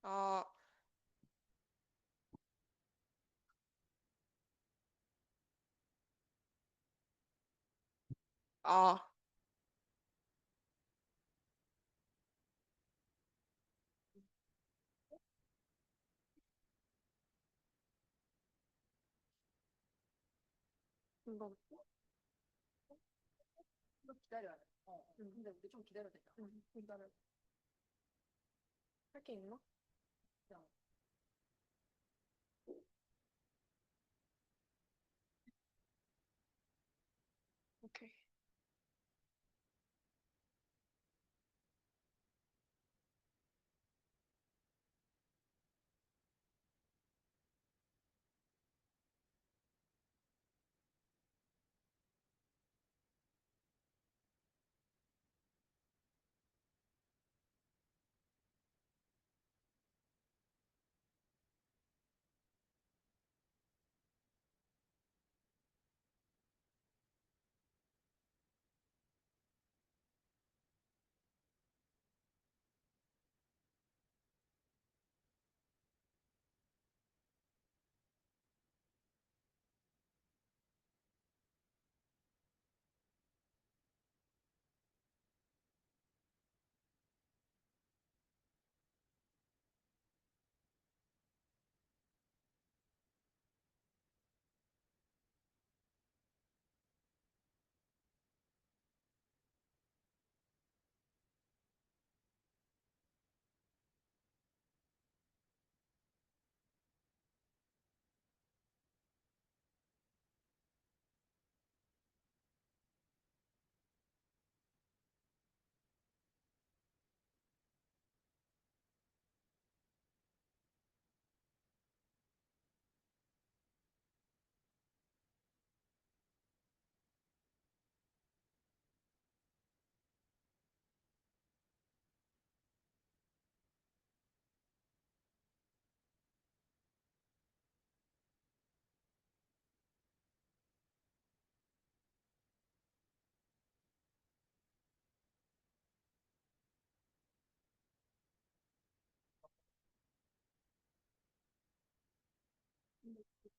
아, 아, 이거 좀 기다려야 돼. 근데 우리 좀 기다려야 되잖아. 기다려. 할 게 있나? 그냥. 오케이.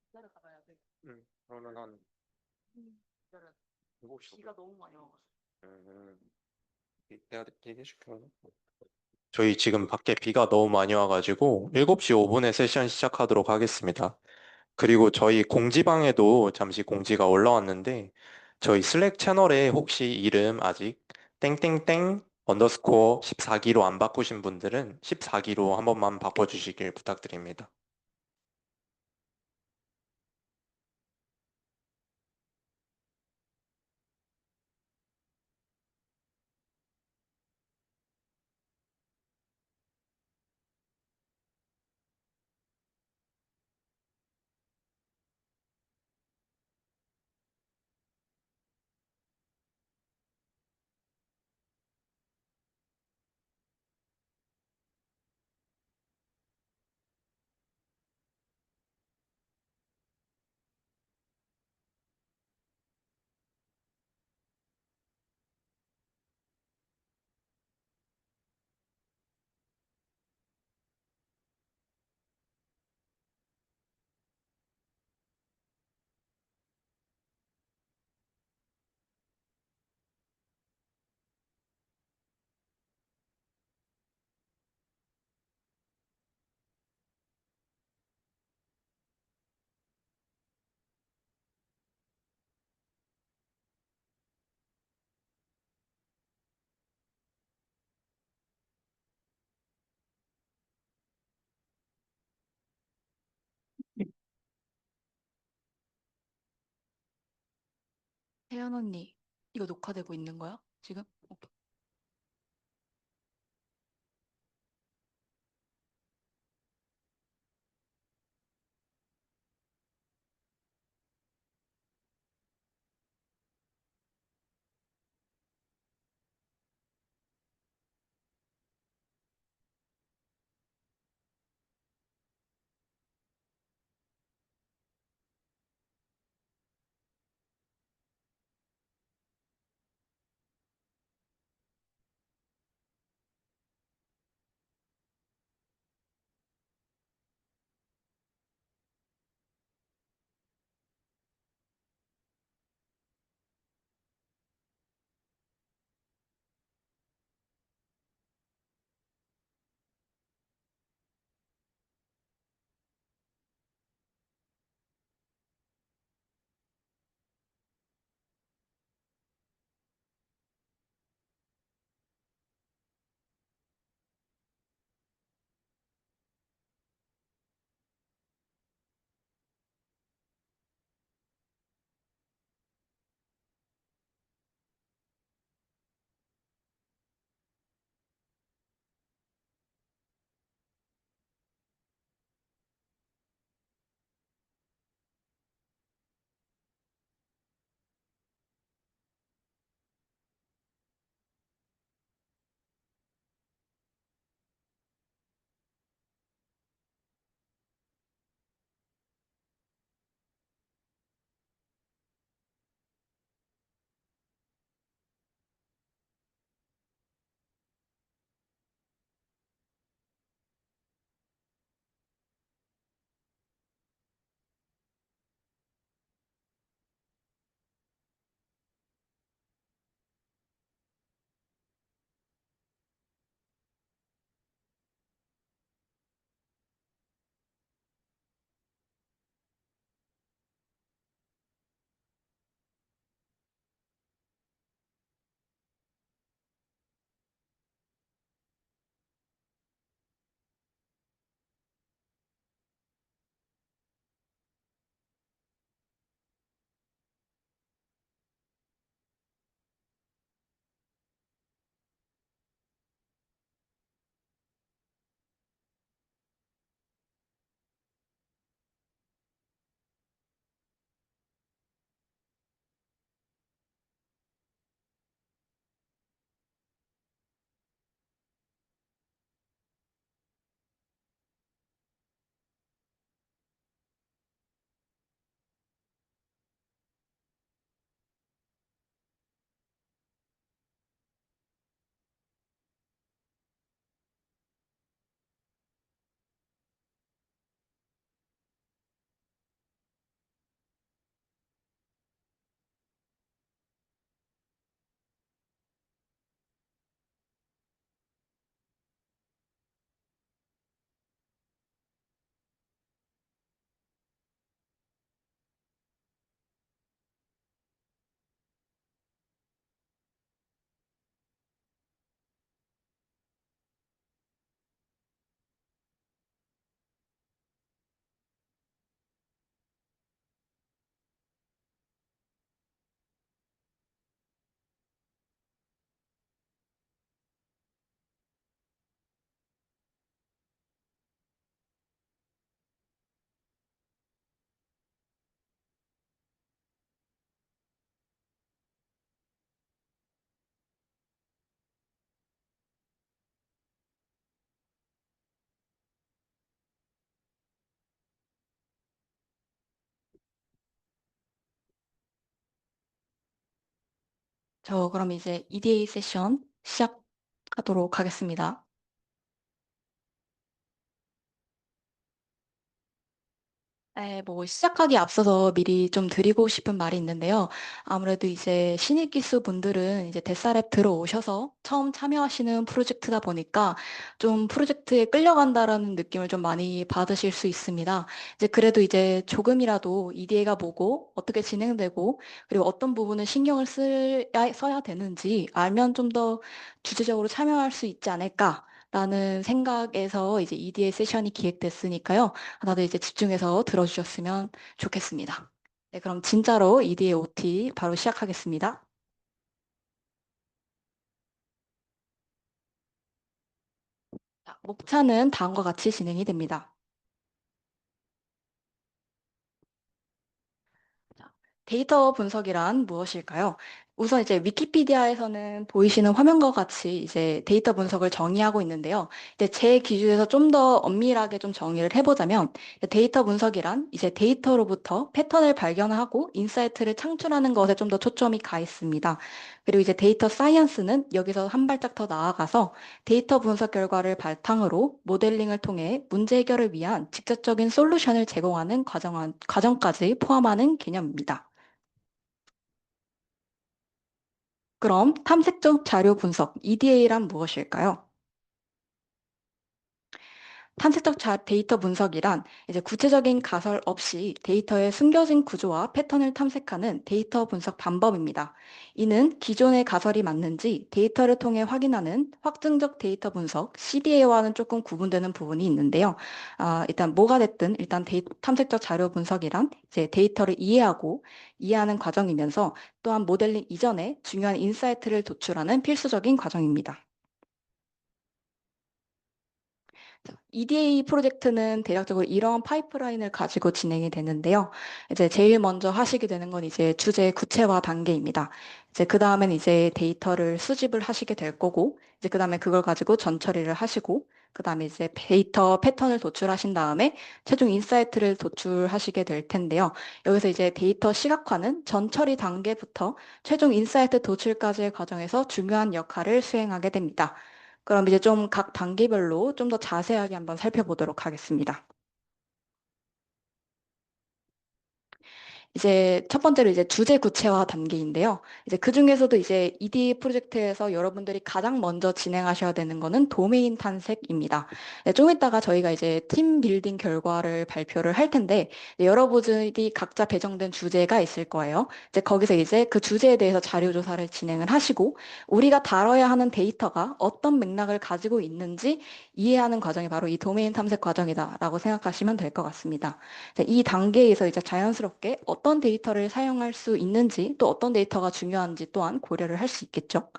기다려 가봐야 돼. 그러면 한 기다려. 7시. 비가 너무 많이 와가지고. 음, 내가 얘기해줄게. 저희 지금 밖에 비가 너무 많이 와가지고 7시 5분에 세션 시작하도록 하겠습니다. 그리고 저희 공지방에도 잠시 공지가 올라왔는데 저희 슬랙 채널에 혹시 이름 아직 땡땡땡 언더스코어 14기로 안 바꾸신 분들은 14기로 한 번만 바꿔주시길 부탁드립니다. 혜연 언니, 이거 녹화되고 있는 거야? 지금? 오케이. 저 그럼 이제 EDA 세션 시작하도록 하겠습니다. 네, 뭐 시작하기 앞서서 미리 좀 드리고 싶은 말이 있는데요. 아무래도 이제 신입 기수 분들은 이제 데스랩 들어오셔서 처음 참여하시는 프로젝트다 보니까 좀 프로젝트에 끌려간다라는 느낌을 좀 많이 받으실 수 있습니다. 이제 그래도 이제 조금이라도 EDA가 뭐고 어떻게 진행되고 그리고 어떤 부분을 신경을 써야 되는지 알면 좀 더 주체적으로 참여할 수 있지 않을까. 라는 생각에서 이제 EDA 세션이 기획됐으니까요. 다들 이제 집중해서 들어주셨으면 좋겠습니다. 네, 그럼 진짜로 EDA OT 바로 시작하겠습니다. 자, 목차는 다음과 같이 진행이 됩니다. 자, 데이터 분석이란 무엇일까요? 우선 이제 위키피디아에서는 보이시는 화면과 같이 이제 데이터 분석을 정의하고 있는데요. 이제 제 기준에서 좀 더 엄밀하게 좀 정의를 해보자면 데이터 분석이란 이제 데이터로부터 패턴을 발견하고 인사이트를 창출하는 것에 좀 더 초점이 가 있습니다. 그리고 이제 데이터 사이언스는 여기서 한 발짝 더 나아가서 데이터 분석 결과를 바탕으로 모델링을 통해 문제 해결을 위한 직접적인 솔루션을 제공하는 과정까지 포함하는 개념입니다. 그럼 탐색적 자료 분석, EDA란 무엇일까요? 데이터 분석이란 이제 구체적인 가설 없이 데이터의 숨겨진 구조와 패턴을 탐색하는 데이터 분석 방법입니다. 이는 기존의 가설이 맞는지 데이터를 통해 확인하는 확증적 데이터 분석, CDA와는 조금 구분되는 부분이 있는데요. 일단 뭐가 됐든 일단 탐색적 자료 분석이란 이제 데이터를 이해하는 과정이면서 또한 모델링 이전에 중요한 인사이트를 도출하는 필수적인 과정입니다. EDA 프로젝트는 대략적으로 이러한 파이프라인을 가지고 진행이 되는데요. 이제 제일 먼저 하시게 되는 건 이제 주제 구체화 단계입니다. 이제 그 다음엔 이제 데이터를 수집을 하시게 될 거고, 이제 그 다음에 그걸 가지고 전처리를 하시고, 그 다음에 이제 데이터 패턴을 도출하신 다음에 최종 인사이트를 도출하시게 될 텐데요. 여기서 이제 데이터 시각화는 전처리 단계부터 최종 인사이트 도출까지의 과정에서 중요한 역할을 수행하게 됩니다. 그럼 이제 좀 각 단계별로 좀 더 자세하게 한번 살펴보도록 하겠습니다. 이제 첫 번째로 이제 주제 구체화 단계인데요. 이제 그 중에서도 이제 ED 프로젝트에서 여러분들이 가장 먼저 진행하셔야 되는 거는 도메인 탐색입니다. 네, 좀 이따가 저희가 이제 팀 빌딩 결과를 발표를 할 텐데 네, 여러분들이 각자 배정된 주제가 있을 거예요. 이제 거기서 이제 그 주제에 대해서 자료 조사를 진행을 하시고 우리가 다뤄야 하는 데이터가 어떤 맥락을 가지고 있는지 이해하는 과정이 바로 이 도메인 탐색 과정이다라고 생각하시면 될 것 같습니다. 이 단계에서 이제 자연스럽게 어떤 데이터를 사용할 수 있는지 또 어떤 데이터가 중요한지 또한 고려를 할 수 있겠죠.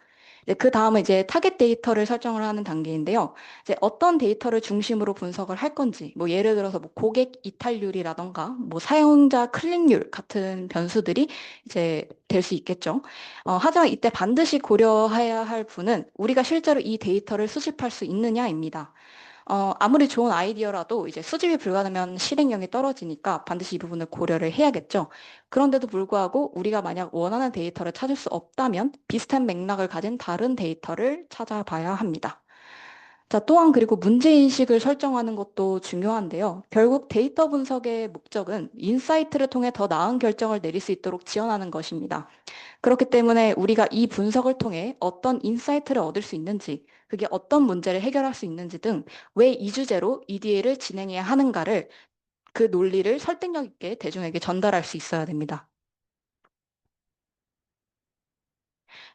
그 다음은 이제 타겟 데이터를 설정을 하는 단계인데요. 이제 어떤 데이터를 중심으로 분석을 할 건지, 뭐 예를 들어서 뭐 고객 이탈률이라던가, 뭐 사용자 클릭률 같은 변수들이 이제 될 수 있겠죠. 하지만 이때 반드시 고려해야 할 부분은 우리가 실제로 이 데이터를 수집할 수 있느냐입니다. 아무리 좋은 아이디어라도 이제 수집이 불가능하면 실행력이 떨어지니까 반드시 이 부분을 고려를 해야겠죠. 그런데도 불구하고 우리가 만약 원하는 데이터를 찾을 수 없다면 비슷한 맥락을 가진 다른 데이터를 찾아봐야 합니다. 자, 또한 그리고 문제인식을 설정하는 것도 중요한데요. 결국 데이터 분석의 목적은 인사이트를 통해 더 나은 결정을 내릴 수 있도록 지원하는 것입니다. 그렇기 때문에 우리가 이 분석을 통해 어떤 인사이트를 얻을 수 있는지, 그게 어떤 문제를 해결할 수 있는지 등 왜 이 주제로 EDA를 진행해야 하는가를 그 논리를 설득력 있게 대중에게 전달할 수 있어야 됩니다.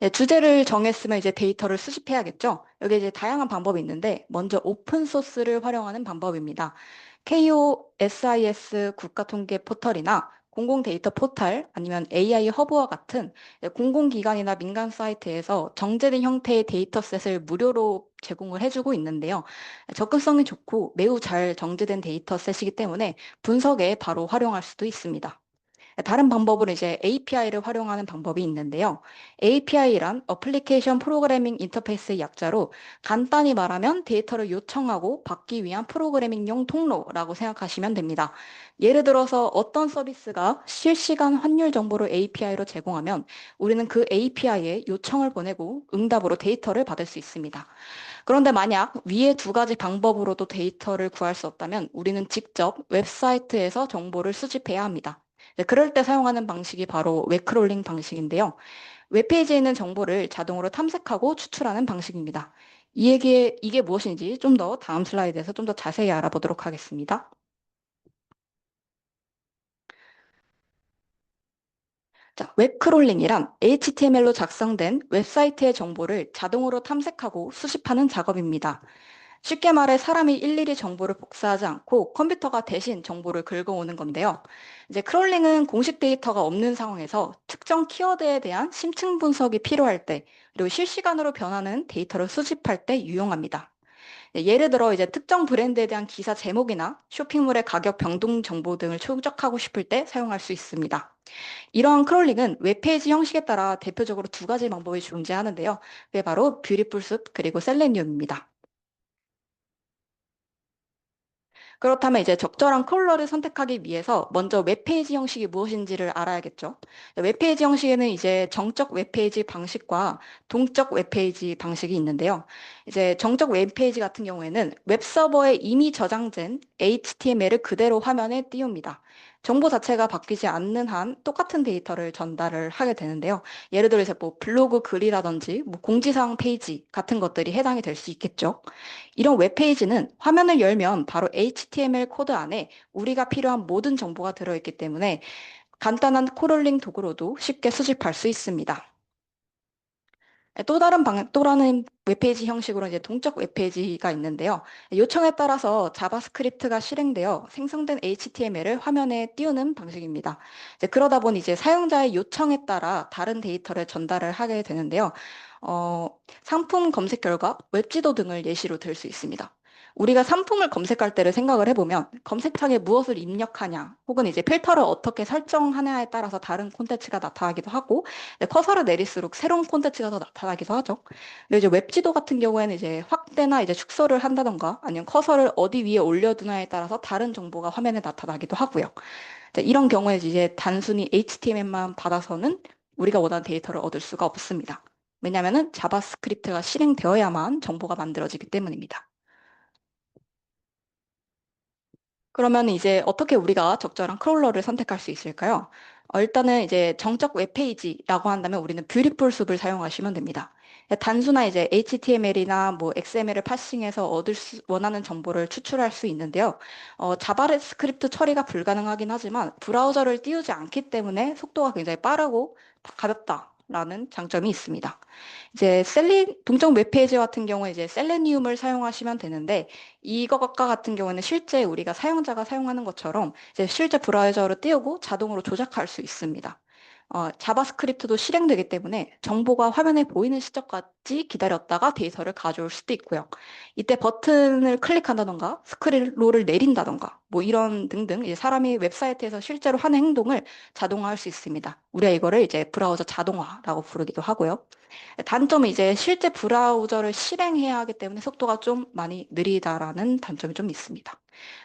네, 주제를 정했으면 이제 데이터를 수집해야겠죠. 여기 이제 다양한 방법이 있는데 먼저 오픈 소스를 활용하는 방법입니다. KOSIS 국가통계 포털이나 공공 데이터 포털 아니면 AI 허브와 같은 공공기관이나 민간 사이트에서 정제된 형태의 데이터셋을 무료로 제공을 해주고 있는데요. 접근성이 좋고 매우 잘 정제된 데이터셋이기 때문에 분석에 바로 활용할 수도 있습니다. 다른 방법으로 이제 API를 활용하는 방법이 있는데요. API란 Application Programming Interface의 약자로 간단히 말하면 데이터를 요청하고 받기 위한 프로그래밍용 통로라고 생각하시면 됩니다. 예를 들어서 어떤 서비스가 실시간 환율 정보를 API로 제공하면 우리는 그 API에 요청을 보내고 응답으로 데이터를 받을 수 있습니다. 그런데 만약 위의 두 가지 방법으로도 데이터를 구할 수 없다면 우리는 직접 웹사이트에서 정보를 수집해야 합니다. 네, 그럴 때 사용하는 방식이 바로 웹크롤링 방식인데요. 웹페이지에 있는 정보를 자동으로 탐색하고 추출하는 방식입니다. 이게 무엇인지 좀 더 다음 슬라이드에서 좀 더 자세히 알아보도록 하겠습니다. 자, 웹크롤링이란 HTML로 작성된 웹사이트의 정보를 자동으로 탐색하고 수집하는 작업입니다. 쉽게 말해 사람이 일일이 정보를 복사하지 않고 컴퓨터가 대신 정보를 긁어오는 건데요. 이제 크롤링은 공식 데이터가 없는 상황에서 특정 키워드에 대한 심층 분석이 필요할 때, 그리고 실시간으로 변하는 데이터를 수집할 때 유용합니다. 네, 예를 들어 이제 특정 브랜드에 대한 기사 제목이나 쇼핑몰의 가격 변동 정보 등을 추적하고 싶을 때 사용할 수 있습니다. 이러한 크롤링은 웹페이지 형식에 따라 대표적으로 두 가지 방법이 존재하는데요. 그게 바로 뷰티풀 숲 그리고 셀레니움입니다. 그렇다면 이제 적절한 컬러를 선택하기 위해서 먼저 웹페이지 형식이 무엇인지를 알아야겠죠. 웹페이지 형식에는 이제 정적 웹페이지 방식과 동적 웹페이지 방식이 있는데요. 이제 정적 웹페이지 같은 경우에는 웹서버에 이미 저장된 HTML을 그대로 화면에 띄웁니다. 정보 자체가 바뀌지 않는 한 똑같은 데이터를 전달을 하게 되는데요. 예를 들어서 뭐 블로그 글이라든지 뭐 공지사항 페이지 같은 것들이 해당이 될 수 있겠죠. 이런 웹페이지는 화면을 열면 바로 HTML 코드 안에 우리가 필요한 모든 정보가 들어있기 때문에 간단한 크롤링 도구로도 쉽게 수집할 수 있습니다. 또 다른 웹페이지 형식으로 이제 동적 웹페이지가 있는데요. 요청에 따라서 자바스크립트가 실행되어 생성된 HTML을 화면에 띄우는 방식입니다. 이제 그러다 보니 이제 사용자의 요청에 따라 다른 데이터를 전달을 하게 되는데요. 상품 검색 결과, 웹지도 등을 예시로 들 수 있습니다. 우리가 상품을 검색할 때를 생각을 해보면 검색창에 무엇을 입력하냐, 혹은 이제 필터를 어떻게 설정하냐에 따라서 다른 콘텐츠가 나타나기도 하고, 커서를 내릴수록 새로운 콘텐츠가 더 나타나기도 하죠. 근데 이제 웹지도 같은 경우에는 이제 확대나 이제 축소를 한다던가 아니면 커서를 어디 위에 올려두냐에 따라서 다른 정보가 화면에 나타나기도 하고요. 이런 경우에 이제 단순히 HTML만 받아서는 우리가 원하는 데이터를 얻을 수가 없습니다. 왜냐하면 자바스크립트가 실행되어야만 정보가 만들어지기 때문입니다. 그러면 이제 어떻게 우리가 적절한 크롤러를 선택할 수 있을까요? 일단은 이제 정적 웹페이지라고 한다면 우리는 뷰티풀 숲을 사용하시면 됩니다. 단순한 이제 HTML이나 뭐 XML을 파싱해서 원하는 정보를 추출할 수 있는데요. 자바스크립트 처리가 불가능하긴 하지만 브라우저를 띄우지 않기 때문에 속도가 굉장히 빠르고 가볍다라는 장점이 있습니다. 이제 동적 웹페이지 같은 경우에 이제 셀레니움을 사용하시면 되는데 이것과 같은 경우에는 실제 우리가 사용자가 사용하는 것처럼 이제 실제 브라우저로 띄우고 자동으로 조작할 수 있습니다. 자바스크립트도 실행되기 때문에 정보가 화면에 보이는 시점까지 기다렸다가 데이터를 가져올 수도 있고요. 이때 버튼을 클릭한다던가 스크롤을 내린다던가 뭐 이런 등등 이제 사람이 웹사이트에서 실제로 하는 행동을 자동화할 수 있습니다. 우리가 이거를 이제 브라우저 자동화라고 부르기도 하고요. 단점은 이제 실제 브라우저를 실행해야 하기 때문에 속도가 좀 많이 느리다라는 단점이 좀 있습니다.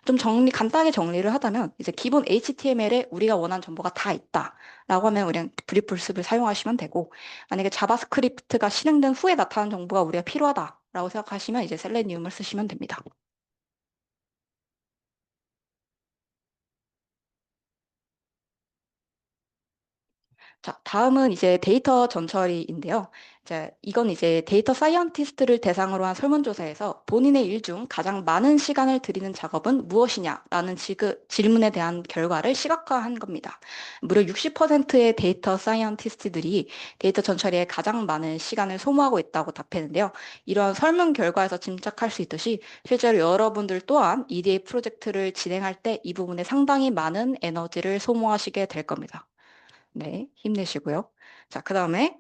좀 간단하게 정리를 하자면 이제 기본 HTML에 우리가 원하는 정보가 다 있다라고 하면 우리는 브리풀습을 사용하시면 되고 만약에 자바스크립트가 실행된 후에 나타난 정보가 우리가 필요하다라고 생각하시면 이제 셀레니움을 쓰시면 됩니다. 자, 다음은 이제 데이터 전처리인데요. 이건 이제 데이터 사이언티스트를 대상으로 한 설문조사에서 본인의 일 중 가장 많은 시간을 들이는 작업은 무엇이냐라는 질문에 대한 결과를 시각화한 겁니다. 무려 60%의 데이터 사이언티스트들이 데이터 전처리에 가장 많은 시간을 소모하고 있다고 답했는데요. 이런 설문 결과에서 짐작할 수 있듯이 실제로 여러분들 또한 EDA 프로젝트를 진행할 때 이 부분에 상당히 많은 에너지를 소모하시게 될 겁니다. 네, 힘내시고요. 자, 그 다음에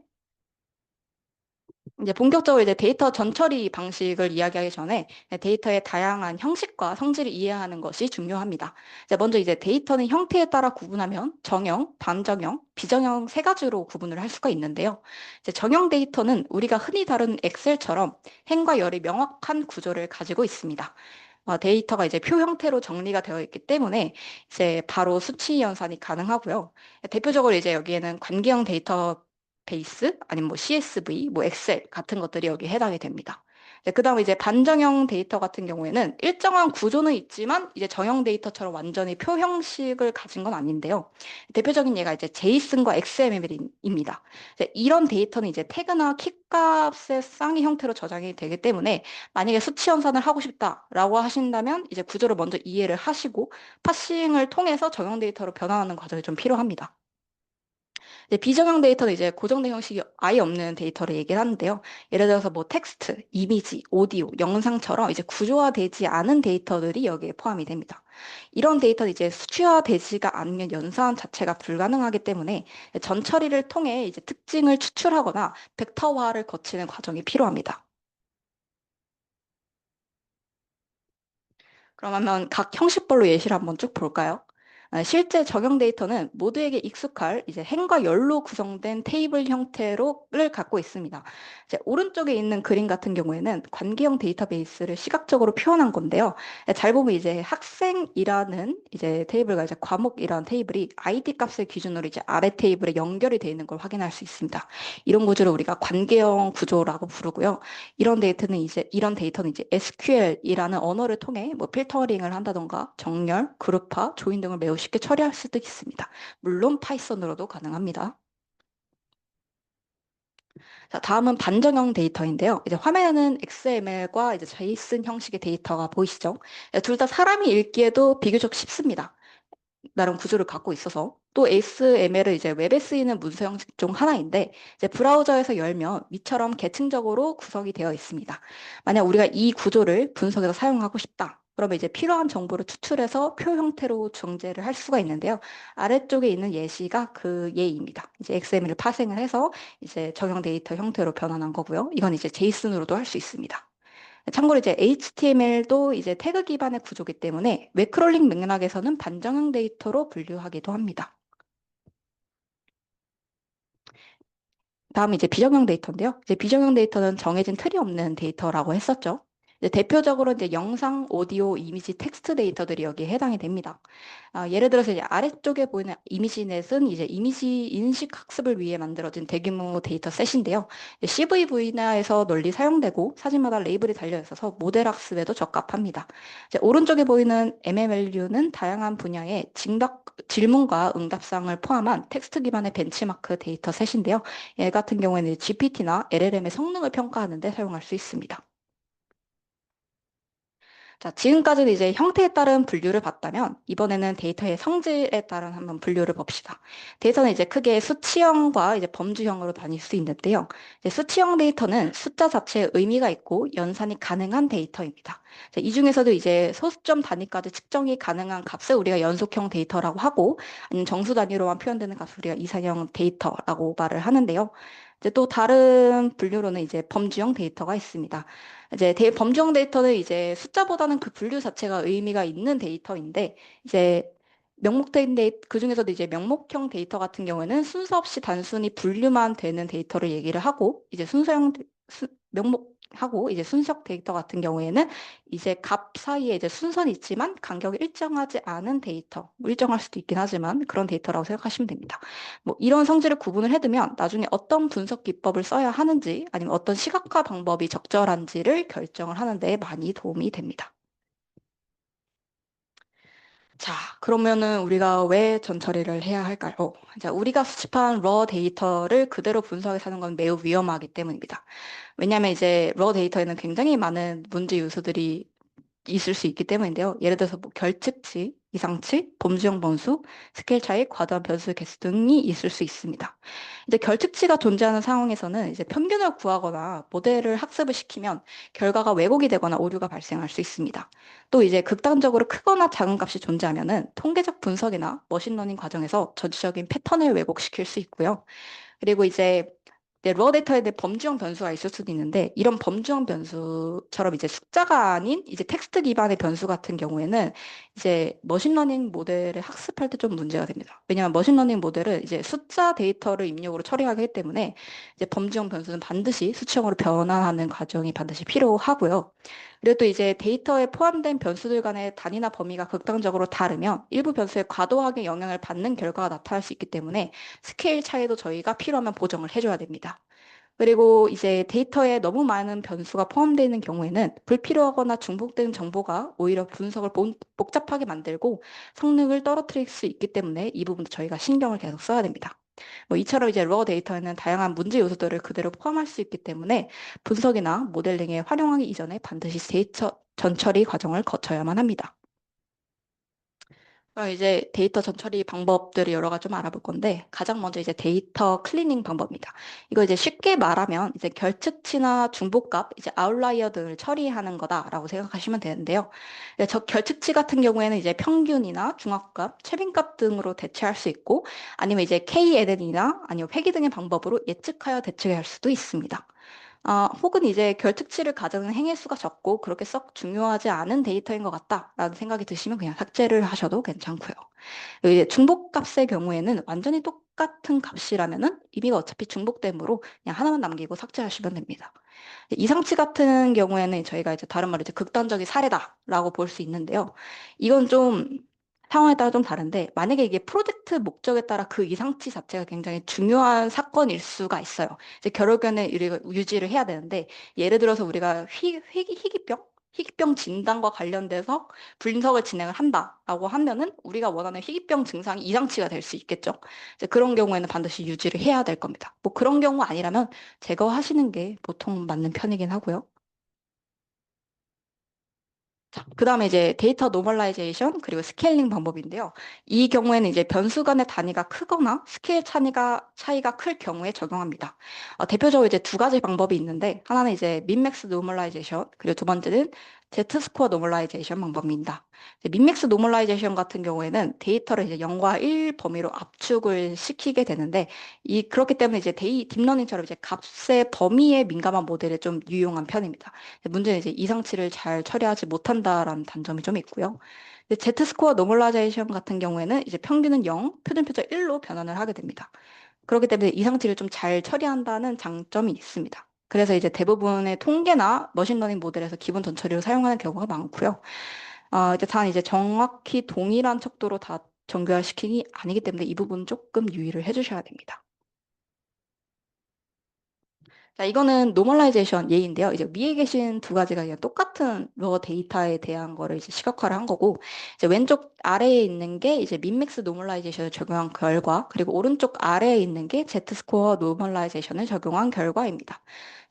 이제 본격적으로 이제 데이터 전처리 방식을 이야기하기 전에 데이터의 다양한 형식과 성질을 이해하는 것이 중요합니다. 이제 먼저 이제 데이터는 형태에 따라 구분하면 정형, 반정형, 비정형 세 가지로 구분을 할 수가 있는데요. 이제 정형 데이터는 우리가 흔히 다루는 엑셀처럼 행과 열이 명확한 구조를 가지고 있습니다. 데이터가 이제 표 형태로 정리가 되어 있기 때문에 이제 바로 수치 연산이 가능하고요. 대표적으로 이제 여기에는 관계형 데이터 베이스 아니면 뭐 CSV, 뭐 엑셀 같은 것들이 여기에 해당이 됩니다. 그다음에 이제 반정형 데이터 같은 경우에는 일정한 구조는 있지만 이제 정형 데이터처럼 완전히 표 형식을 가진 건 아닌데요. 대표적인 예가 이제 제이슨과 XML입니다. 이런 데이터는 이제 태그나 키값의 쌍의 형태로 저장이 되기 때문에 만약에 수치 연산을 하고 싶다라고 하신다면 이제 구조를 먼저 이해를 하시고 파싱을 통해서 정형 데이터로 변환하는 과정이 좀 필요합니다. 비정형 데이터는 이제 고정된 형식이 아예 없는 데이터를 얘기를 하는데요. 예를 들어서 뭐 텍스트, 이미지, 오디오, 영상처럼 이제 구조화되지 않은 데이터들이 여기에 포함이 됩니다. 이런 데이터는 이제 수치화되지가 않으면 연산 자체가 불가능하기 때문에 전 처리를 통해 이제 특징을 추출하거나 벡터화를 거치는 과정이 필요합니다. 그러면 각 형식별로 예시를 한번 쭉 볼까요? 실제 적용 데이터는 모두에게 익숙할 이제 행과 열로 구성된 테이블 형태로를 갖고 있습니다. 이제 오른쪽에 있는 그림 같은 경우에는 관계형 데이터베이스를 시각적으로 표현한 건데요. 잘 보면 이제 학생이라는 이제 테이블과 이제 과목이라는 테이블이 아이디 값을 기준으로 이제 아래 테이블에 연결이 되어 있는 걸 확인할 수 있습니다. 이런 구조를 우리가 관계형 구조라고 부르고요. 이런 데이터는 이제 SQL이라는 언어를 통해 뭐 필터링을 한다던가 정렬, 그룹화, 조인 등을 매우 쉽게 처리할 수도 있습니다. 물론 파이썬으로도 가능합니다. 자, 다음은 반정형 데이터인데요. 이제 화면에는 XML과 이제 JSON 형식의 데이터가 보이시죠? 둘 다 사람이 읽기에도 비교적 쉽습니다. 나름 구조를 갖고 있어서 또 XML은 이제 웹에 쓰이는 문서 형식 중 하나인데 이제 브라우저에서 열면 위처럼 계층적으로 구성이 되어 있습니다. 만약 우리가 이 구조를 분석해서 사용하고 싶다. 그러면 이제 필요한 정보를 추출해서 표 형태로 정제를 할 수가 있는데요. 아래쪽에 있는 예시가 그 예입니다. 이제 XML을 파생을 해서 이제 적용 데이터 형태로 변환한 거고요. 이건 이제 제이슨으로도 할 수 있습니다. 참고로 이제 HTML도 이제 태그 기반의 구조기 때문에 웹크롤링 맥락에서는 반정형 데이터로 분류하기도 합니다. 다음 이제 비정형 데이터인데요. 이제 비정형 데이터는 정해진 틀이 없는 데이터라고 했었죠. 이제 대표적으로 이제 영상, 오디오, 이미지, 텍스트 데이터들이 여기에 해당이 됩니다. 예를 들어서 이제 아래쪽에 보이는 이미지넷은 이제 이미지 인식 학습을 위해 만들어진 대규모 데이터 셋인데요. CV 분야에서 널리 사용되고 사진마다 레이블이 달려 있어서 모델 학습에도 적합합니다. 이제 오른쪽에 보이는 MMLU는 다양한 분야의 질문과 응답상을 포함한 텍스트 기반의 벤치마크 데이터 셋인데요. 얘 같은 경우에는 GPT나 LLM의 성능을 평가하는 데 사용할 수 있습니다. 자, 지금까지는 이제 형태에 따른 분류를 봤다면 이번에는 데이터의 성질에 따른 한번 분류를 봅시다. 데이터는 이제 크게 수치형과 이제 범주형으로 나뉠 수 있는데요. 이제 수치형 데이터는 숫자 자체에 의미가 있고 연산이 가능한 데이터입니다. 자, 이 중에서도 이제 소수점 단위까지 측정이 가능한 값을 우리가 연속형 데이터라고 하고 아니면 정수 단위로만 표현되는 값을 우리가 이상형 데이터라고 말을 하는데요. 이제 또 다른 분류로는 이제 범주형 데이터가 있습니다. 이제 범주형 데이터는 이제 숫자보다는 그 분류 자체가 의미가 있는 데이터인데 이제 명목된 그 중에서도 이제 명목형 데이터 같은 경우에는 순서 없이 단순히 분류만 되는 데이터를 얘기를 하고 이제 명목하고 이제 순석 데이터 같은 경우에는 이제 값 사이에 이제 순서는 있지만 간격이 일정하지 않은 데이터, 뭐 일정할 수도 있긴 하지만 그런 데이터라고 생각하시면 됩니다. 뭐 이런 성질을 구분을 해두면 나중에 어떤 분석 기법을 써야 하는지 아니면 어떤 시각화 방법이 적절한지를 결정을 하는 데 많이 도움이 됩니다. 자, 그러면은 우리가 왜 전처리를 해야 할까요? 자, 우리가 수집한 데이터를 그대로 분석해서 하는 건 매우 위험하기 때문입니다. 왜냐하면 이제 데이터에는 굉장히 많은 문제 요소들이 있을 수 있기 때문인데요. 예를 들어서 뭐 결측치, 이상치, 범주형 번수, 스케일 차이, 과도한 변수 개수 등이 있을 수 있습니다. 이제 결측치가 존재하는 상황에서는 이제 평균을 구하거나 모델을 학습을 시키면 결과가 왜곡이 되거나 오류가 발생할 수 있습니다. 또 이제 극단적으로 크거나 작은 값이 존재하면은 통계적 분석이나 머신러닝 과정에서 전체적인 패턴을 왜곡시킬 수 있고요. 그리고 이제 이제 루어 데이터에 대해 범주형 변수가 있을 수도 있는데 이런 범주형 변수처럼 이제 숫자가 아닌 이제 텍스트 기반의 변수 같은 경우에는 이제 머신러닝 모델을 학습할 때 좀 문제가 됩니다. 왜냐하면 머신러닝 모델은 이제 숫자 데이터를 입력으로 처리하기 때문에 이제 범주형 변수는 반드시 수치형으로 변환하는 과정이 반드시 필요하고요. 그리고 또 이제 데이터에 포함된 변수들 간의 단위나 범위가 극단적으로 다르면 일부 변수에 과도하게 영향을 받는 결과가 나타날 수 있기 때문에 스케일 차이도 저희가 필요하면 보정을 해줘야 됩니다. 그리고 이제 데이터에 너무 많은 변수가 포함되어 있는 경우에는 불필요하거나 중복된 정보가 오히려 분석을 복잡하게 만들고 성능을 떨어뜨릴 수 있기 때문에 이 부분도 저희가 신경을 계속 써야 됩니다. 뭐 이처럼 이제 루어 데이터에는 다양한 문제 요소들을 그대로 포함할 수 있기 때문에 분석이나 모델링에 활용하기 이전에 반드시 데이터 전처리 과정을 거쳐야만 합니다. 그럼 이제 데이터 전처리 방법들을 여러 가지 좀 알아볼 건데 가장 먼저 이제 데이터 클리닝 방법입니다. 이거 이제 쉽게 말하면 이제 결측치나 중복값, 이제 아웃라이어 등을 처리하는 거다라고 생각하시면 되는데요. 저 결측치 같은 경우에는 이제 평균이나 중앙값, 최빈값 등으로 대체할 수 있고 아니면 이제 KNN이나 아니면 회귀 등의 방법으로 예측하여 대체할 수도 있습니다. 혹은 이제 결특치를 가져는 행의 수가 적고 그렇게 썩 중요하지 않은 데이터인 것 같다라는 생각이 드시면 그냥 삭제를 하셔도 괜찮고요. 그리고 이제 중복값의 경우에는 완전히 똑같은 값이라면은 의미가 어차피 중복되므로 그냥 하나만 남기고 삭제하시면 됩니다. 이상치 같은 경우에는 저희가 이제 다른 말로 이제 극단적인 사례다라고 볼 수 있는데요. 이건 좀 상황에 따라 좀 다른데 만약에 이게 프로젝트 목적에 따라 그 이상치 자체가 굉장히 중요한 사건일 수가 있어요. 이제 결국에는 우리가 유지를 해야 되는데 예를 들어서 우리가 희귀병 진단과 관련돼서 분석을 진행을 한다라고 하면은 우리가 원하는 희귀병 증상이 이상치가 될 수 있겠죠. 이제 그런 경우에는 반드시 유지를 해야 될 겁니다. 뭐 그런 경우 아니라면 제거하시는 게 보통 맞는 편이긴 하고요. 자, 그 다음에 이제 데이터 노멀라이제이션 그리고 스케일링 방법인데요. 이 경우에는 이제 변수 간의 단위가 크거나 스케일 차이가 클 경우에 적용합니다. 대표적으로 이제 두 가지 방법이 있는데 하나는 이제 민맥스 노멀라이제이션 그리고 두 번째는 Z스코어 노멀라이제이션 방법입니다. 민맥스 노멀라이제이션 같은 경우에는 데이터를 이제 0과 1 범위로 압축을 시키게 되는데 그렇기 때문에 이제 딥러닝처럼 이제 값의 범위에 민감한 모델에 좀 유용한 편입니다. 문제는 이제 이상치를 잘 처리하지 못한다라는 단점이 좀 있고요. Z스코어 노멀라이제이션 같은 경우에는 이제 평균은 0, 표준표적 1로 변환을 하게 됩니다. 그렇기 때문에 이상치를 좀 잘 처리한다는 장점이 있습니다. 그래서 이제 대부분의 통계나 머신러닝 모델에서 기본 전처리를 사용하는 경우가 많고요. 이제 정확히 동일한 척도로 다 정교화시키기 아니기 때문에 이 부분 조금 유의를 해주셔야 됩니다. 자, 이거는 노멀라이제이션 예인데요. 이제 위에 계신 두 가지가 그냥 똑같은 러 데이터에 대한 거를 이제 시각화를 한 거고, 이제 왼쪽 아래에 있는 게 이제 민맥스 노멀라이제이션을 적용한 결과, 그리고 오른쪽 아래에 있는 게 Z스코어 노멀라이제이션을 적용한 결과입니다.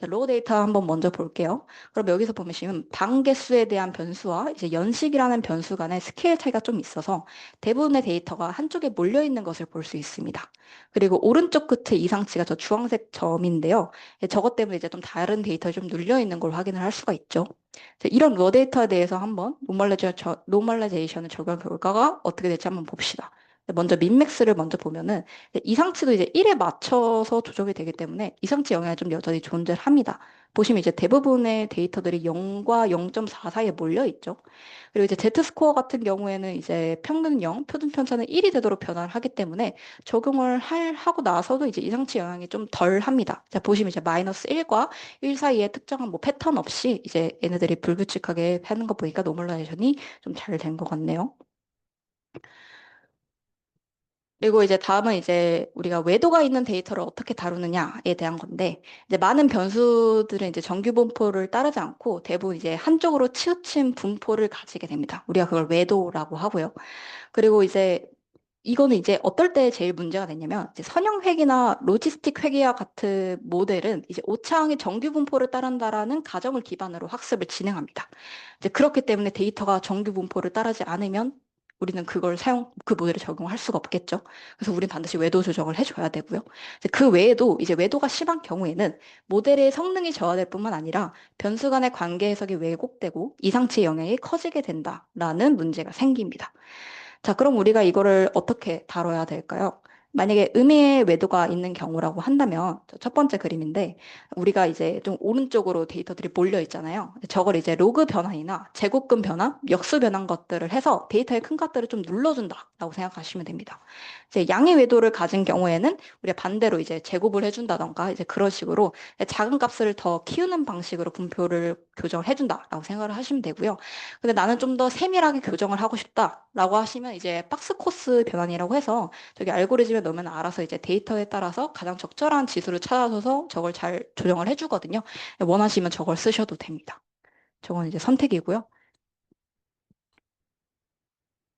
자, 로 데이터 한번 먼저 볼게요. 그럼 여기서 보시면 방 개수에 대한 변수와 이제 연식이라는 변수 간의 스케일 차이가 좀 있어서 대부분의 데이터가 한쪽에 몰려 있는 것을 볼 수 있습니다. 그리고 오른쪽 끝에 이상치가 저 주황색 점인데요. 저것 때문에 이제 좀 다른 데이터에 좀 눌려 있는 걸 확인을 할 수가 있죠. 이런 러 데이터에 대해서 한번 노멀라이제이션을 적용한 결과가 어떻게 될지 한번 봅시다. 먼저 민맥스를 먼저 보면은 이상치도 이제 1에 맞춰서 조정이 되기 때문에 이상치 영향이 좀 여전히 존재합니다. 보시면 이제 대부분의 데이터들이 0과 0.4 사이에 몰려 있죠. 그리고 이제 Z스코어 같은 경우에는 이제 평균 0, 표준 편차는 1이 되도록 변화를 하기 때문에 적용을 하고 나서도 이제 이상치 영향이 좀 덜 합니다. 자, 보시면 이제 마이너스 1과 1 사이에 특정한 뭐 패턴 없이 이제 얘네들이 불규칙하게 하는 거 보니까 노멀라이제이션이 좀 잘 된 것 같네요. 그리고 이제 다음은 이제 우리가 외도가 있는 데이터를 어떻게 다루느냐에 대한 건데, 이제 많은 변수들은 이제 정규 분포를 따르지 않고 대부분 이제 한쪽으로 치우친 분포를 가지게 됩니다. 우리가 그걸 외도라고 하고요. 그리고 이제 이거는 이제 어떨 때 제일 문제가 되냐면 이제 선형 회귀나 로지스틱 회귀와 같은 모델은 이제 오차항의 정규 분포를 따른다라는 가정을 기반으로 학습을 진행합니다. 이제 그렇기 때문에 데이터가 정규 분포를 따르지 않으면 우리는 그 모델을 적용할 수가 없겠죠. 그래서 우리는 반드시 외도 조정을 해줘야 되고요. 이제 그 외에도 이제 외도가 심한 경우에는 모델의 성능이 저하될 뿐만 아니라 변수 간의 관계 해석이 왜곡되고 이상치 영향이 커지게 된다라는 문제가 생깁니다. 자, 그럼 우리가 이거를 어떻게 다뤄야 될까요? 만약에 음의 외도가 있는 경우라고 한다면 첫 번째 그림인데 우리가 이제 좀 오른쪽으로 데이터들이 몰려 있잖아요. 저걸 이제 로그 변환이나 제곱근 변환, 역수 변환 것들을 해서 데이터의 큰 값들을 좀 눌러준다라고 생각하시면 됩니다. 이제 양의 외도를 가진 경우에는 우리가 반대로 이제 제곱을 해준다던가 이제 그런 식으로 작은 값을 더 키우는 방식으로 분표를 교정을 해준다라고 생각을 하시면 되고요. 근데 나는 좀 더 세밀하게 교정을 하고 싶다라고 하시면 이제 박스 코스 변환이라고 해서 저기 알고리즘에 넣으면 알아서 이제 데이터에 따라서 가장 적절한 지수를 찾아서 저걸 잘 조정을 해주거든요. 원하시면 저걸 쓰셔도 됩니다. 저건 이제 선택이고요.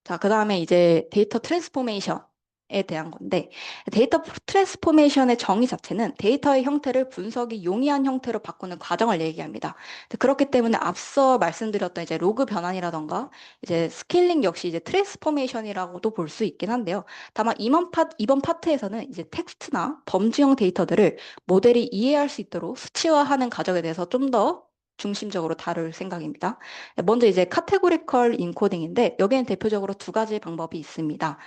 자, 그 다음에 이제 데이터 트랜스포메이션에 대한 건데, 데이터 트랜스포메이션의 정의 자체는 데이터의 형태를 분석이 용이한 형태로 바꾸는 과정을 얘기합니다. 그렇기 때문에 앞서 말씀드렸던 이제 로그 변환이라던가, 이제 스케일링 역시 이제 트랜스포메이션이라고도 볼 수 있긴 한데요. 다만 이번 파트에서는 이제 텍스트나 범주형 데이터들을 모델이 이해할 수 있도록 수치화하는 과정에 대해서 좀 더 중심적으로 다룰 생각입니다. 먼저 이제 카테고리컬 인코딩인데 여기에는 대표적으로 두 가지 방법이 있습니다.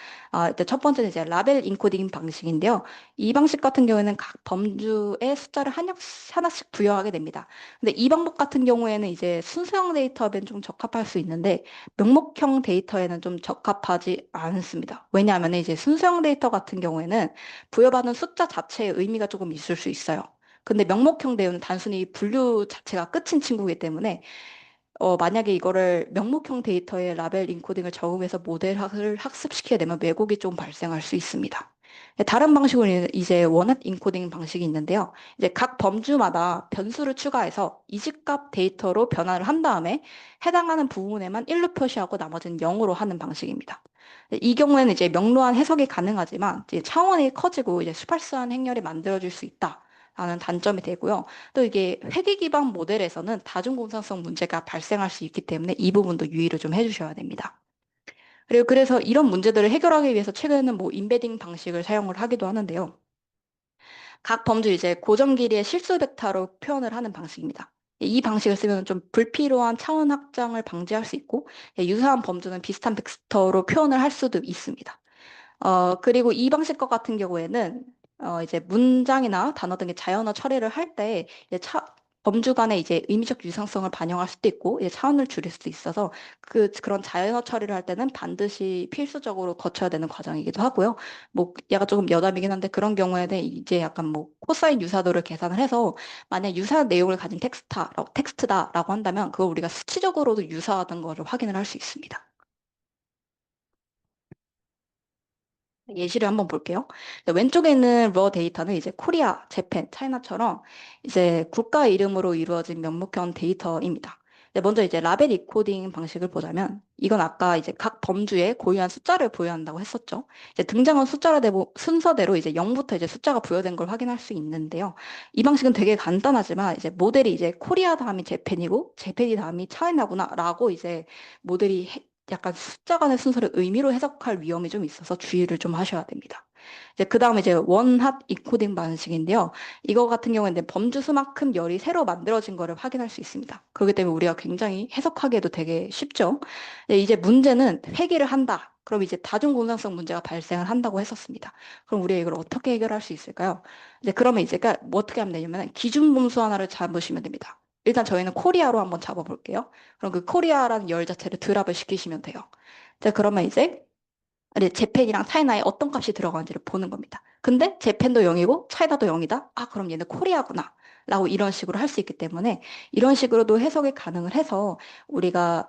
일단 첫 번째는 이제 라벨 인코딩 방식인데요. 이 방식 같은 경우에는 각 범주에 숫자를 하나씩 부여하게 됩니다. 근데 이 방법 같은 경우에는 이제 순수형 데이터에는 좀 적합할 수 있는데 명목형 데이터에는 좀 적합하지 않습니다. 왜냐하면 이제 순수형 데이터 같은 경우에는 부여받은 숫자 자체의 의미가 조금 있을 수 있어요. 근데 명목형 대우는 단순히 분류 자체가 끝인 친구이기 때문에 만약에 이거를 명목형 데이터에 라벨 인코딩을 적용해서 모델을 학습시키게 되면 왜곡이 좀 발생할 수 있습니다. 다른 방식은 이제 원핫 인코딩 방식이 있는데요. 이제 각 범주마다 변수를 추가해서 이집값 데이터로 변화를 한 다음에 해당하는 부분에만 1로 표시하고 나머지는 0으로 하는 방식입니다. 이 경우에는 이제 명료한 해석이 가능하지만 이제 차원이 커지고 이제 스팔스한 행렬이 만들어질 수 있다. 라는 단점이 되고요. 또 이게 회계 기반 모델에서는 다중공산성 문제가 발생할 수 있기 때문에 이 부분도 유의를 좀 해주셔야 됩니다. 그리고 그래서 이런 문제들을 해결하기 위해서 최근에는 뭐 인베딩 방식을 사용을 하기도 하는데요. 각 범주 이제 고정 길이의 실수 벡터로 표현을 하는 방식입니다. 이 방식을 쓰면 좀 불필요한 차원 확장을 방지할 수 있고 유사한 범주는 비슷한 벡터로 표현을 할 수도 있습니다. 그리고 이 방식과 같은 경우에는 이제 문장이나 단어 등의 자연어 처리를 할 때 범주 간의 이제 의미적 유상성을 반영할 수도 있고 이제 차원을 줄일 수도 있어서 그런 자연어 처리를 할 때는 반드시 필수적으로 거쳐야 되는 과정이기도 하고요. 뭐 얘가 조금 여담이긴 한데 그런 경우에는 이제 약간 뭐 코사인 유사도를 계산을 해서 만약 유사한 내용을 가진 텍스트다라고 한다면 그걸 우리가 수치적으로도 유사하다는 것을 확인을 할 수 있습니다. 예시를 한번 볼게요. 왼쪽에 있는 러 데이터는 이제 코리아, 재팬, 차이나처럼 이제 국가 이름으로 이루어진 명목형 데이터입니다. 먼저 이제 라벨 이코딩 방식을 보자면 이건 아까 이제 각 범주에 고유한 숫자를 부여한다고 했었죠. 이제 등장한 순서대로 이제 0부터 이제 숫자가 부여된 걸 확인할 수 있는데요. 이 방식은 되게 간단하지만 이제 모델이 이제 코리아 다음이 재팬이고 재팬이 다음이 차이나구나라고 이제 모델이 약간 숫자 간의 순서를 의미로 해석할 위험이 좀 있어서 주의를 좀 하셔야 됩니다. 이제 그 다음에 이제 원핫 이코딩 방식인데요. 이거 같은 경우에는 범주 수만큼 열이 새로 만들어진 거를 확인할 수 있습니다. 그렇기 때문에 우리가 굉장히 해석하기에도 되게 쉽죠. 이제 문제는 회귀를 한다. 그럼 이제 다중공산성 문제가 발생을 한다고 했었습니다. 그럼 우리가 이걸 어떻게 해결할 수 있을까요? 이제 그러면 이제 뭐 어떻게 하면 되냐면 기준 범수 하나를 잡으시면 됩니다. 일단 저희는 코리아로 한번 잡아볼게요. 그럼 그 코리아라는 열 자체를 드랍을 시키시면 돼요. 자, 그러면 이제 재팬이랑 차이나에 어떤 값이 들어가는지를 보는 겁니다. 근데 재팬도 0이고 차이나도 0이다? 아, 그럼 얘는 코리아구나. 라고 이런 식으로 할 수 있기 때문에 이런 식으로도 해석이 가능을 해서 우리가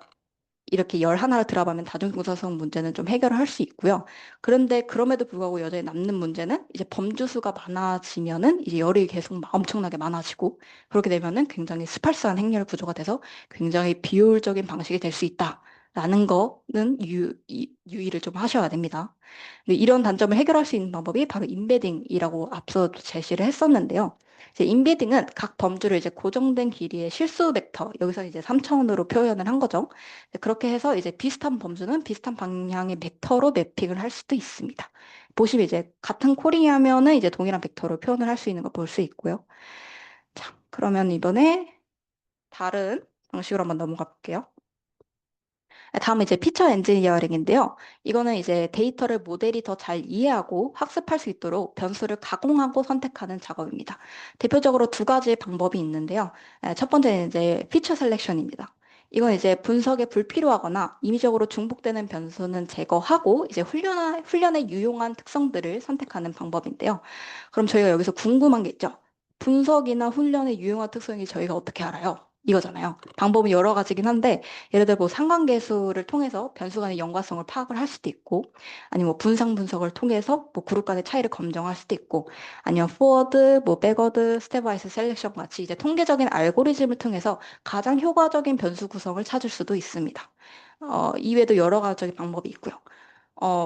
이렇게 열 하나를 들어가면 다중공사성 문제는 좀 해결을 할 수 있고요. 그런데 그럼에도 불구하고 여전히 남는 문제는 이제 범주수가 많아지면은 이제 열이 계속 엄청나게 많아지고 그렇게 되면은 굉장히 스팔스한 행렬 구조가 돼서 굉장히 비효율적인 방식이 될 수 있다라는 거는 유의를 좀 하셔야 됩니다. 이런 단점을 해결할 수 있는 방법이 바로 인베딩이라고 앞서도 제시를 했었는데요. 이제 인베딩은 각 범주를 이제 고정된 길이의 실수 벡터, 여기서 이제 3차원으로 표현을 한 거죠. 그렇게 해서 이제 비슷한 범주는 비슷한 방향의 벡터로 매핑을 할 수도 있습니다. 보시면 이제 같은 콜이하면은 이제 동일한 벡터로 표현을 할 수 있는 걸 볼 수 있고요. 자, 그러면 이번에 다른 방식으로 한번 넘어가 볼게요. 다음은 이제 피처 엔지니어링인데요. 이거는 이제 데이터를 모델이 더 잘 이해하고 학습할 수 있도록 변수를 가공하고 선택하는 작업입니다. 대표적으로 두 가지 방법이 있는데요. 첫 번째는 이제 피처 셀렉션입니다. 이건 이제 분석에 불필요하거나 임의적으로 중복되는 변수는 제거하고 이제 훈련에 유용한 특성들을 선택하는 방법인데요. 그럼 저희가 여기서 궁금한 게 있죠. 분석이나 훈련에 유용한 특성이 저희가 어떻게 알아요? 이거잖아요. 방법은 여러 가지긴 한데 예를 들어 뭐 상관계수를 통해서 변수 간의 연관성을 파악을 할 수도 있고 아니면 뭐 분상 분석을 통해서 뭐 그룹 간의 차이를 검증할 수도 있고 아니면 포워드, 뭐 백워드, 스텝와이즈 셀렉션 같이 이제 통계적인 알고리즘을 통해서 가장 효과적인 변수 구성을 찾을 수도 있습니다. 이외에도 여러 가지 방법이 있고요.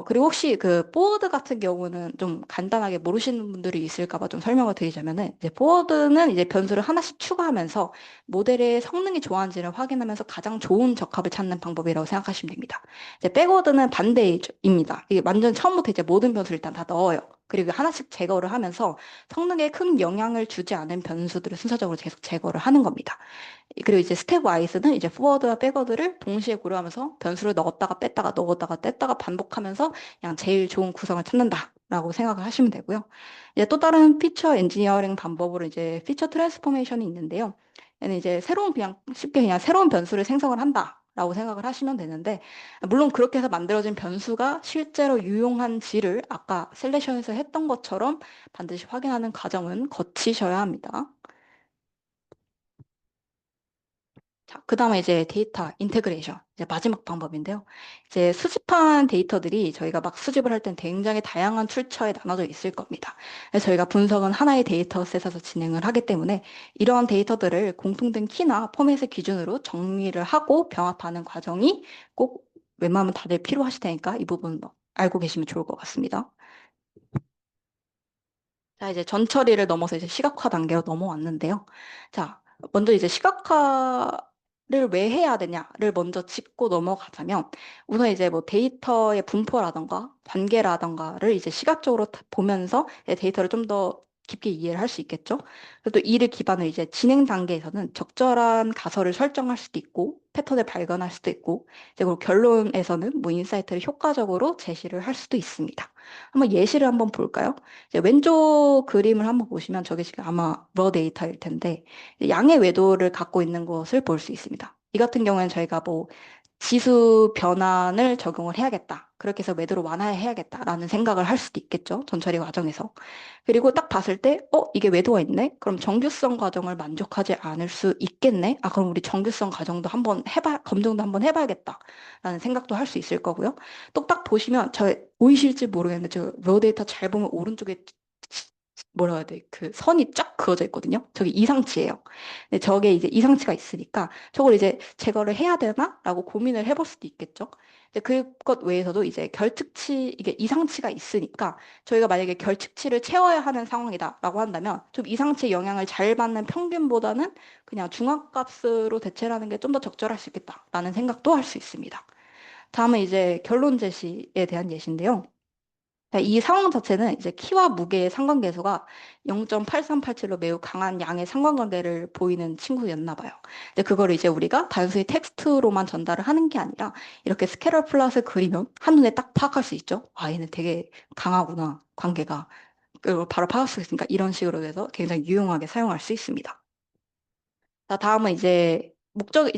그리고 혹시 그 포워드 같은 경우는 좀 간단하게 모르시는 분들이 있을까 봐 좀 설명을 드리자면은 이제 포워드는 이제 변수를 하나씩 추가하면서 모델의 성능이 좋아하는지를 확인하면서 가장 좋은 적합을 찾는 방법이라고 생각하시면 됩니다. 이제 백워드는 반대입니다. 이게 완전 처음부터 이제 모든 변수를 일단 다 넣어요. 그리고 하나씩 제거를 하면서 성능에 큰 영향을 주지 않은 변수들을 순서적으로 계속 제거를 하는 겁니다. 그리고 이제 스텝 와이스는 이제 포워드와 백워드를 동시에 고려하면서 변수를 넣었다가 뺐다가 넣었다가 뺐다가 반복하면서 그냥 제일 좋은 구성을 찾는다라고 생각을 하시면 되고요. 이제 또 다른 피처 엔지니어링 방법으로 이제 피처 트랜스포메이션이 있는데요. 얘는 이제 그냥 쉽게 그냥 새로운 변수를 생성을 한다라고 생각을 하시면 되는데 물론 그렇게 해서 만들어진 변수가 실제로 유용한지를 아까 셀렉션에서 했던 것처럼 반드시 확인하는 과정은 거치셔야 합니다. 자, 그 다음에 이제 데이터 인테그레이션. 이제 마지막 방법인데요. 이제 수집한 데이터들이 저희가 막 수집을 할 땐 굉장히 다양한 출처에 나눠져 있을 겁니다. 그래서 저희가 분석은 하나의 데이터셋에서 진행을 하기 때문에 이러한 데이터들을 공통된 키나 포맷의 기준으로 정리를 하고 병합하는 과정이 꼭 웬만하면 다들 필요하실 테니까 이 부분 뭐 알고 계시면 좋을 것 같습니다. 자, 이제 전처리를 넘어서 이제 시각화 단계로 넘어왔는데요. 자, 먼저 이제 시각화를 왜 해야 되냐를 먼저 짚고 넘어가자면, 우선 이제 뭐 데이터의 분포라던가 관계라던가를 이제 시각적으로 보면서 이제 데이터를 좀 더 깊게 이해를 할 수 있겠죠. 그리고 또 이를 기반으로 이제 진행 단계에서는 적절한 가설을 설정할 수도 있고, 패턴을 발견할 수도 있고, 이제 그리고 결론에서는 뭐 인사이트를 효과적으로 제시를 할 수도 있습니다. 한번 예시를 한번 볼까요? 이제 왼쪽 그림을 한번 보시면 저게 지금 아마 러 데이터일 텐데 양의 외도를 갖고 있는 것을 볼 수 있습니다. 이 같은 경우에는 저희가 뭐 지수 변환을 적용을 해야겠다. 그렇게 해서 외도를 완화해야겠다라는 생각을 할 수도 있겠죠. 전처리 과정에서. 그리고 딱 봤을 때, 이게 외도가 있네? 그럼 정규성 과정을 만족하지 않을 수 있겠네? 아, 그럼 우리 정규성 과정도 한번 검증도 한번 해봐야겠다라는 생각도 할 수 있을 거고요. 또 딱 보시면, 보이실지 모르겠는데, 저 데이터 잘 보면 오른쪽에 뭐라 해야 돼? 그 선이 쫙 그어져 있거든요. 저게 이상치예요. 근데 저게 이제 이상치가 있으니까 저걸 이제 제거를 해야 되나? 라고 고민을 해볼 수도 있겠죠. 근데 그것 외에서도 이제 이게 이상치가 있으니까 저희가 만약에 결측치를 채워야 하는 상황이다라고 한다면 좀 이상치 영향을 잘 받는 평균보다는 그냥 중앙값으로 대체를 하는 게 좀 더 적절할 수 있겠다라는 생각도 할 수 있습니다. 다음은 이제 결론 제시에 대한 예시인데요. 이 상황 자체는 이제 키와 무게의 상관계수가 0.8387로 매우 강한 양의 상관관계를 보이는 친구였나 봐요. 근데 그걸 이제 우리가 단순히 텍스트로만 전달을 하는 게 아니라 이렇게 스케일러 플롯을 그리면 한눈에 딱 파악할 수 있죠. 아, 얘는 되게 강하구나, 관계가. 그걸 바로 파악할 수 있으니까 이런 식으로 해서 굉장히 유용하게 사용할 수 있습니다. 자, 다음은 이제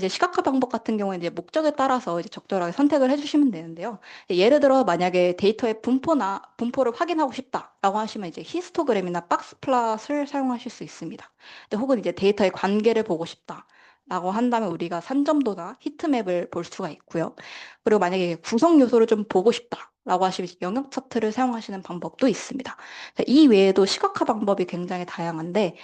시각화 방법 같은 경우에 이제 목적에 따라서 이제 적절하게 선택을 해주시면 되는데요. 예를 들어 만약에 데이터의 분포를 확인하고 싶다라고 하시면 이제 히스토그램이나 박스 플롯을 사용하실 수 있습니다. 근데 혹은 이제 데이터의 관계를 보고 싶다라고 한다면 우리가 산점도나 히트맵을 볼 수가 있고요. 그리고 만약에 구성 요소를 좀 보고 싶다라고 하시면 이제 영역 차트를 사용하시는 방법도 있습니다. 자, 이 외에도 시각화 방법이 굉장히 다양한데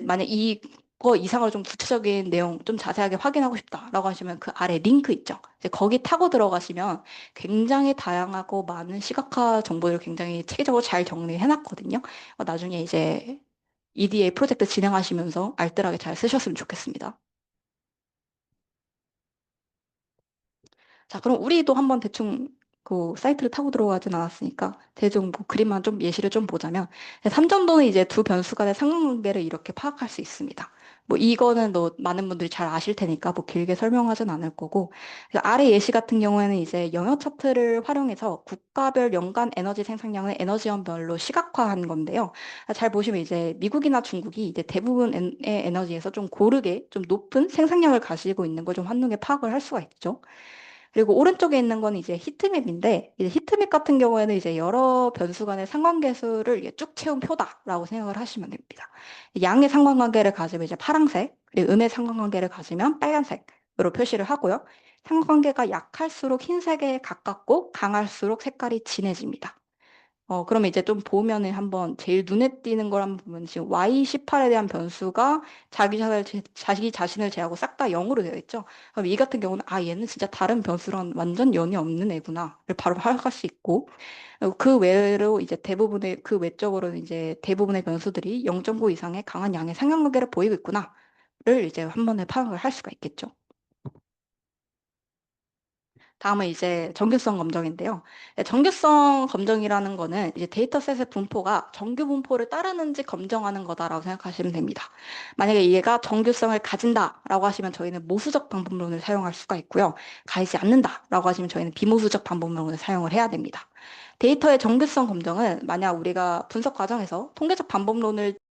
만약 이거 이상으로 좀 구체적인 내용 좀 자세하게 확인하고 싶다라고 하시면 그 아래 링크 있죠. 이제 거기 타고 들어가시면 굉장히 다양하고 많은 시각화 정보를 굉장히 체계적으로 잘 정리해 놨거든요. 나중에 이제 EDA 프로젝트 진행하시면서 알뜰하게 잘 쓰셨으면 좋겠습니다. 자, 그럼 우리도 한번 대충 그 사이트를 타고 들어가진 않았으니까 대충 뭐 그림만 좀 예시를 좀 보자면 3점도는 이제 두 변수 간의 상관관계를 이렇게 파악할 수 있습니다. 뭐 이거는 많은 분들이 잘 아실 테니까 뭐 길게 설명하진 않을 거고 그래서 아래 예시 같은 경우에는 이제 영역 차트를 활용해서 국가별 연간 에너지 생산량을 에너지원별로 시각화한 건데요. 잘 보시면 이제 미국이나 중국이 이제 대부분의 에너지에서 좀 고르게 좀 높은 생산량을 가지고 있는 걸 좀 한눈에 파악을 할 수가 있죠. 그리고 오른쪽에 있는 건 이제 히트맵인데, 이제 히트맵 같은 경우에는 이제 여러 변수 간의 상관계수를 이게 쭉 채운 표다라고 생각을 하시면 됩니다. 양의 상관관계를 가지면 이제 파란색, 그리고 음의 상관관계를 가지면 빨간색으로 표시를 하고요. 상관관계가 약할수록 흰색에 가깝고 강할수록 색깔이 진해집니다. 그러면 이제 좀 보면은 한번 제일 눈에 띄는 걸 한번 보면 지금 Y18에 대한 변수가 자기 자신을 제하고 싹 다 0으로 되어 있죠. 그럼 이 같은 경우는 아, 얘는 진짜 다른 변수랑 완전 연이 없는 애구나를 바로 파악할 수 있고 그 외로 이제 그 외적으로는 이제 대부분의 변수들이 0.9 이상의 강한 양의 상관관계를 보이고 있구나를 이제 한 번에 파악을 할 수가 있겠죠. 다음은 이제 정규성 검정인데요. 정규성 검정이라는 거는 이제 데이터셋의 분포가 정규 분포를 따르는지 검정하는 거다라고 생각하시면 됩니다. 만약에 얘가 정규성을 가진다라고 하시면 저희는 모수적 방법론을 사용할 수가 있고요. 가지지 않는다라고 하시면 저희는 비모수적 방법론을 사용을 해야 됩니다. 데이터의 정규성 검정은 만약 우리가 분석 과정에서 통계적 방법론을